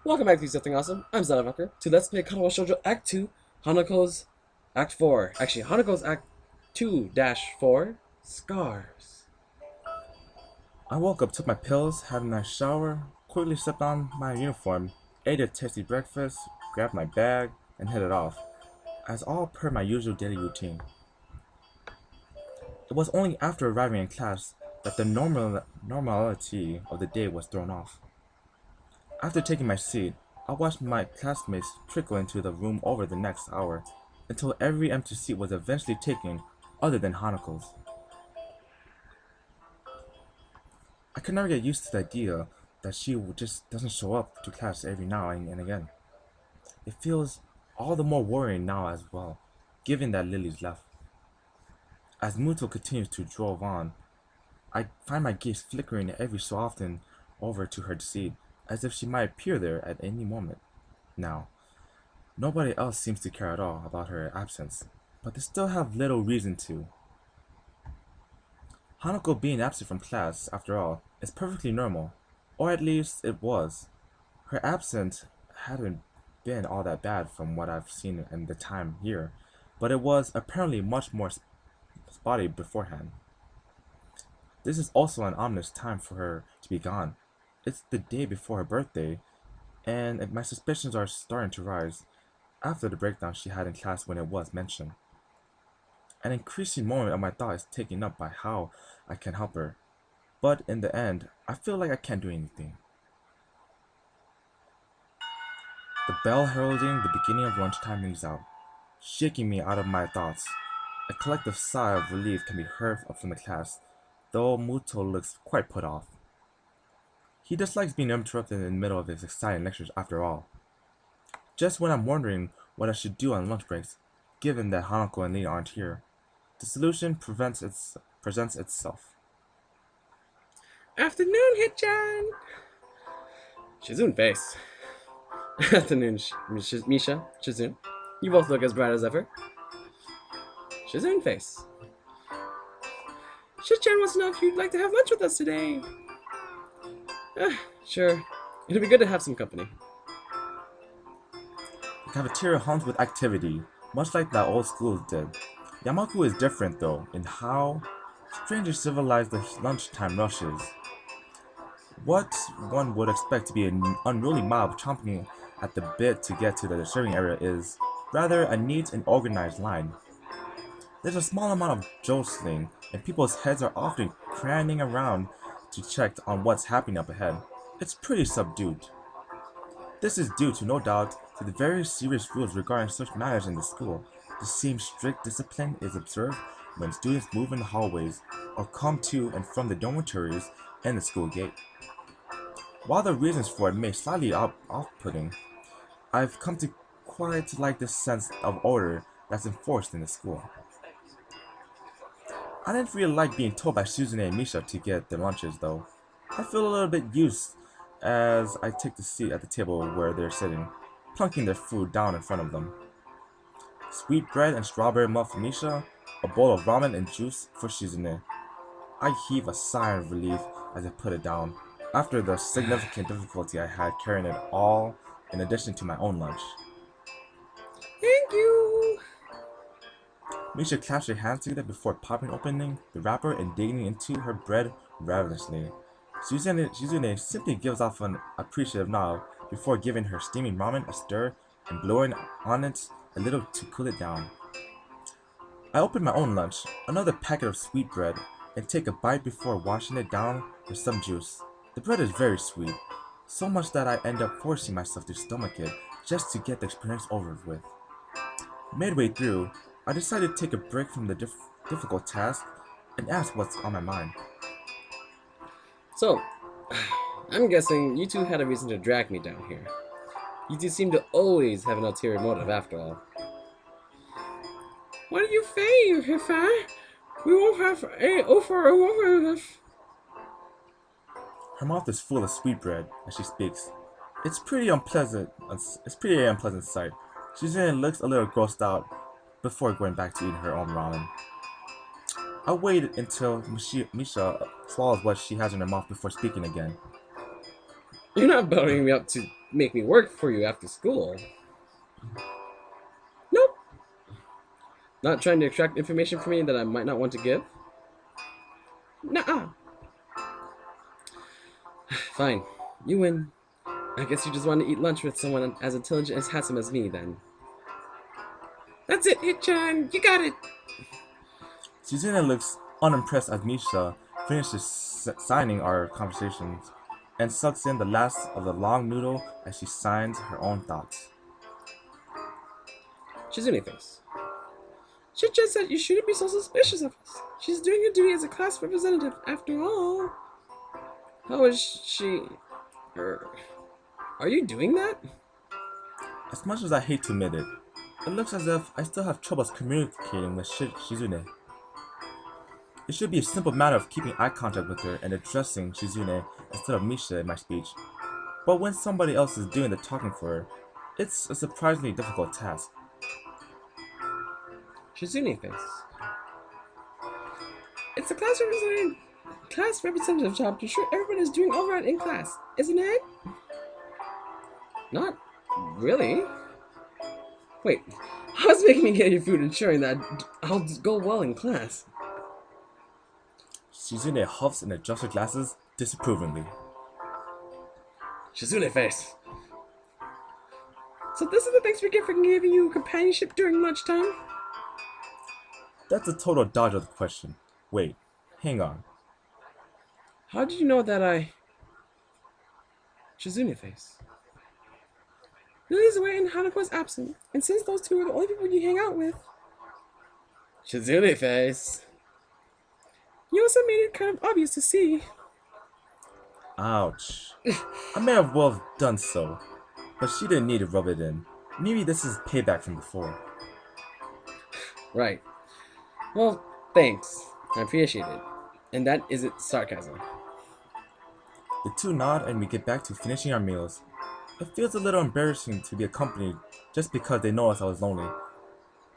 Welcome back to Something Awesome. I'm zettovyker to Let's Play Katawa Shoujo Act 2, Hanako's Act 4. Actually, Hanako's Act 2-4, Scars. I woke up, took my pills, had a nice shower, quickly slipped on my uniform, ate a tasty breakfast, grabbed my bag, and headed off, as all per my usual daily routine. It was only after arriving in class that the normality of the day was thrown off. After taking my seat, I watched my classmates trickle into the room over the next hour, until every empty seat was eventually taken other than Hanako's. I could never get used to the idea that she just doesn't show up to class every now and again. It feels all the more worrying now as well, given that Lily's left. As Muto continues to drove on, I find my gaze flickering every so often over to her seat, as if she might appear there at any moment. Now, nobody else seems to care at all about her absence, but they still have little reason to. Hanako being absent from class, after all, is perfectly normal, or at least it was. Her absence hadn't been all that bad from what I've seen in the time here, but it was apparently much more spotty beforehand. This is also an ominous time for her to be gone. It's the day before her birthday, and my suspicions are starting to rise after the breakdown she had in class when it was mentioned. An increasing moment of my thought is taken up by how I can help her, but in the end, I feel like I can't do anything. The bell heralding the beginning of lunchtime rings out, shaking me out of my thoughts. A collective sigh of relief can be heard from the class, though Muto looks quite put off. He dislikes being interrupted in the middle of his exciting lectures after all. Just when I'm wondering what I should do on lunch breaks, given that Hanako and Lee aren't here, the solution presents itself. Afternoon, Hit-chan! Shizune face. Afternoon, Misha, Shizune. You both look as bright as ever. Shizune face. Shit-chan wants to know if you'd like to have lunch with us today. Sure. It'll be good to have some company. The cafeteria hums with activity, much like the old schools did. Yamaku is different though, in how strangely civilized the lunchtime rushes. What one would expect to be an unruly mob chomping at the bit to get to the serving area is rather a neat and organized line. There's a small amount of jostling, and people's heads are often craning around to check on what's happening up ahead. It's pretty subdued. This is due to, no doubt, to the very serious rules regarding such matters in the school. The same strict discipline is observed when students move in the hallways or come to and from the dormitories and the school gate. While the reasons for it may slightly off-putting, I've come to quite like this sense of order that's enforced in the school. I didn't really like being told by Shizune and Misha to get their lunches, though. I feel a little bit used as I take the seat at the table where they're sitting, plunking their food down in front of them. Sweet bread and strawberry muff for Misha, a bowl of ramen and juice for Shizune. I heave a sigh of relief as I put it down, after the significant difficulty I had carrying it all in addition to my own lunch. Thank you! Misha clasped her hands together before popping opening the wrapper and digging into her bread ravenously. Shizune simply gives off an appreciative nod before giving her steaming ramen a stir and blowing on it a little to cool it down. I open my own lunch, another packet of sweet bread, and take a bite before washing it down with some juice. The bread is very sweet, so much that I end up forcing myself to stomach it just to get the experience over with. Midway through, I decided to take a break from the difficult task and ask what's on my mind. So, I'm guessing you two had a reason to drag me down here. You two seem to always have an ulterior motive after all. What are you saying, Hifa? We won't have a over this. Her mouth is full of sweetbread as she speaks. It's pretty unpleasant. It's pretty unpleasant sight. Shizune looks a little grossed out before going back to eating her own ramen. I wait until Misha swallows what she has in her mouth before speaking again. You're not buttering me up make me work for you after school. Nope. Not trying to extract information from me that I might not want to give? Nuh-uh. Fine. You win. I guess you just want to eat lunch with someone as intelligent and handsome as me, then. That's it, Hit-chan! You got it! Shizune looks unimpressed as Misha finishes signing our conversations and sucks in the last of the long noodle as she signs her own thoughts. Shizune face. Hit-chan said you shouldn't be so suspicious of us. She's doing her duty as a class representative, after all. How is she... Are you doing that? As much as I hate to admit it, it looks as if I still have troubles communicating with Shizune. It should be a simple matter of keeping eye contact with her and addressing Shizune instead of Misha in my speech. But when somebody else is doing the talking for her, it's a surprisingly difficult task. Shizune face. It's a class representative job to ensure everyone is doing alright in class, isn't it? Not really. Wait, how's making me get your food ensuring that I'll go well in class? Shizune huffs and adjusts her glasses disapprovingly. Shizune face. So this is the thanks we get for giving you companionship during lunchtime? That's a total dodge of the question. Wait, hang on. How did you know that I... Shizune face. Lily's away and Hanako's absent, and since those two are the only people you hang out with... Shizune face. You also made it kind of obvious to see. Ouch. I may have well done so, but she didn't need to rub it in. Maybe this is payback from before. Right. Well, thanks. I appreciate it. And that isn't sarcasm. The two nod and we get back to finishing our meals. It feels a little embarrassing to be accompanied just because they know us I was lonely.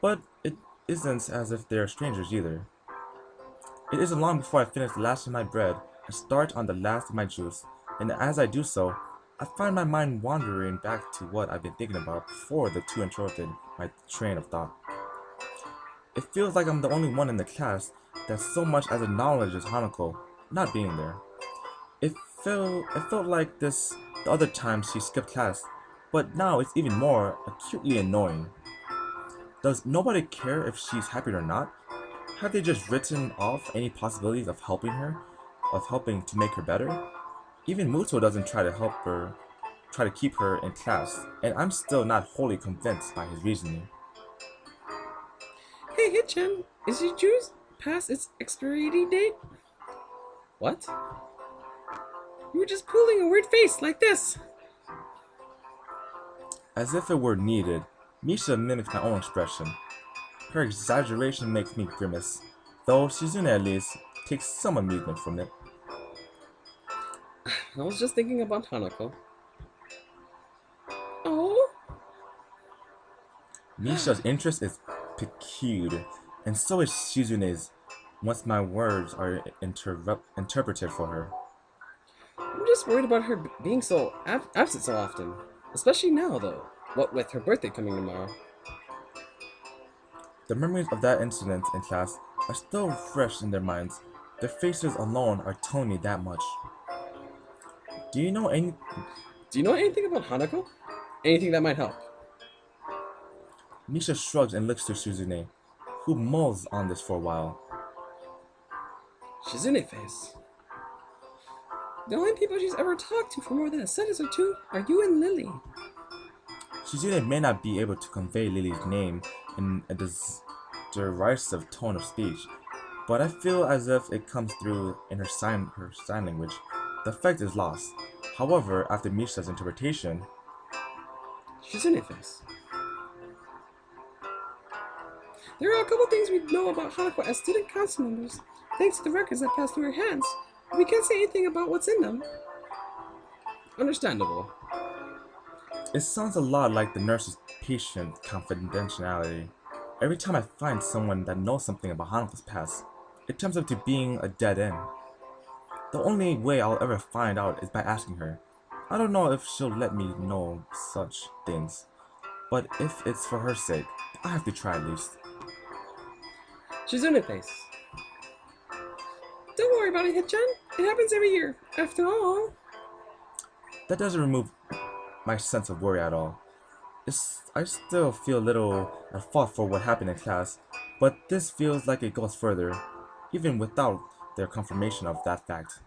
But it isn't as if they're strangers either. It isn't long before I finish the last of my bread and start on the last of my juice, and as I do so, I find my mind wandering back to what I've been thinking about before the two interrupted my train of thought. It feels like I'm the only one in the class that so much as acknowledges Hanako not being there. It felt like this the other times she skipped class, but now it's even more acutely annoying. Does nobody care if she's happy or not? Have they just written off any possibilities of helping her? Of helping to make her better? Even Muto doesn't try to keep her in class, and I'm still not wholly convinced by his reasoning. Hey, Hitchan, is your juice past its expiry date? What? You were just pulling a weird face like this. As if it were needed, Misha mimics my own expression. Her exaggeration makes me grimace, though Shizune at least takes some amusement from it. I was just thinking about Hanako. Oh? Misha's interest is peculiar, and so is Shizune's once my words are interpreted for her. I'm just worried about her being so absent so often. Especially now, though. What with her birthday coming tomorrow. The memories of that incident in class are still fresh in their minds. Their faces alone are telling me that much. Do you know anything about Hanako? Anything that might help? Misha shrugs and looks to Shizune, who mulls on this for a while. Shizune face. The only people she's ever talked to for more than a sentence or two are you and Lily. Shizune may not be able to convey Lily's name in a derisive tone of speech, but I feel as if it comes through in her sign language. The effect is lost. However, after Misha's interpretation, Shizune face. There are a couple things we know about Hanako as student council members, thanks to the records that passed through her hands. We can't say anything about what's in them. Understandable. it sounds a lot like the nurse's patient confidentiality. Every time I find someone that knows something about Hanako's past, it turns out to being a dead end. The only way I'll ever find out is by asking her, I don't know if she'll let me know such things, but if it's for her sake, I have to try at least. Shizune face. Don't worry about it, Hitchan. It happens every year. After all. That doesn't remove my sense of worry at all. I still feel a little at fault for what happened in class, but this feels like it goes further, even without their confirmation of that fact.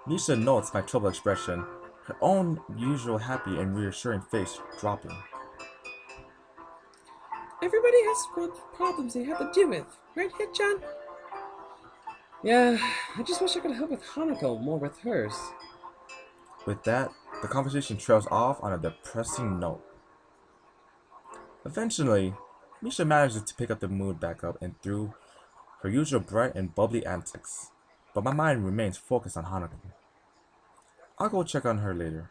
Nisha notes my troubled expression, her own usual happy and reassuring face dropping. Everybody has problems they have to deal with, right, Hitchan? Yeah, I just wish I could help with Hanako more with hers. With that, the conversation trails off on a depressing note. Eventually, Misha manages to pick up the mood back up and through her usual bright and bubbly antics, but my mind remains focused on Hanako. I'll go check on her later.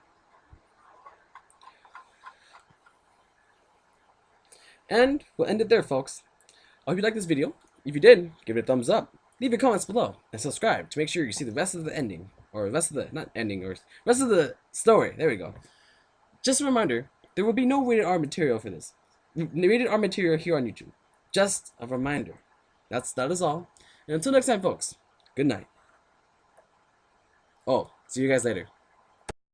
And we'll end it there, folks. I hope you liked this video. If you did, give it a thumbs up. Leave your comments below and subscribe to make sure you see the rest of the ending. Or the rest of the, not ending, or rest of the story. There we go. Just a reminder, there will be no rated R material for this. Rated R material here on YouTube. Just a reminder. That is all. And until next time, folks, good night. Oh, see you guys later.